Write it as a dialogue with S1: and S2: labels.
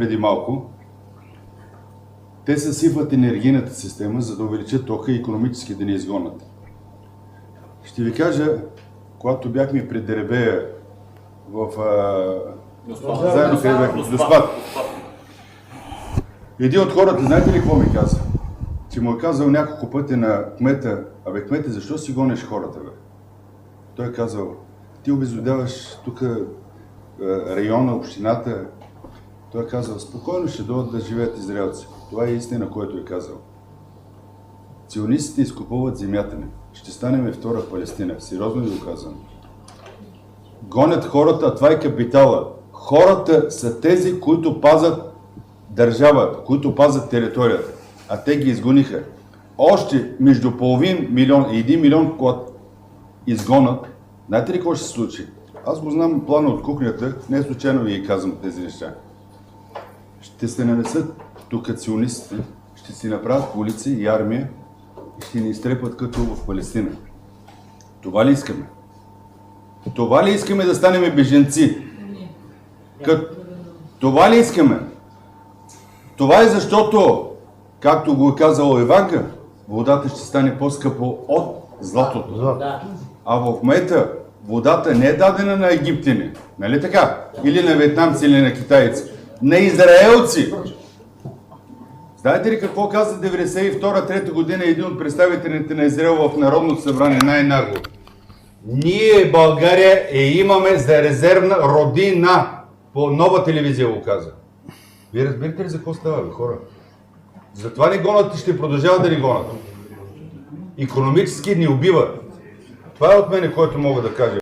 S1: преди малко, те съсипват енергийната система, за да увеличат тока и икономически да ни изгонят. Ще ви кажа, когато бяхме при Деребея заедно къде бяхме? Доспат. Един от хората, знаете ли какво ми каза? Че му е казал няколко пъти на кмета: абе, кмете, защо си гониш хората, бе? Той е казал: ти обезлюдяваш тук района, общината. Той е казал: спокойно ще дойдат да живеят израелци. Това е истина, което е казал. Ционистите изкупуват земята ни. Ще станем втора Палестина. Сериозно ви го казвам. Гонят хората, а това е капитала. Хората са тези, които пазят държавата, които пазят територията. А те ги изгониха. Още между половин милион и 1 милион, когато изгонат, знаете ли какво ще се случи? Аз го знам плана от кухнята, не случайно ви казвам тези неща. Ще се нанесат тук ционистите, ще си направят полиция и армия и ще ни изтрепат като в Палестина. Това ли искаме? Това ли искаме, да станем беженци? Това ли искаме? Това е защото, както го е казал Еванка, водата ще стане по-скъпо от златото. А в момента водата не е дадена на египтяни, нали така? Или на вьетнамци, или на китайци. На израелци! Знаете ли какво каза 92-3 година един от представителите на Израел в Народното събрание най-нагло? Ние, България, имаме за резервна родина. По Нова телевизия го каза. Вие разбирате ли за какво става, бе, хора? Затова ни гонят и ще продължават да ни гонят. Икономически ни убиват. Това е от мене, което мога да кажа.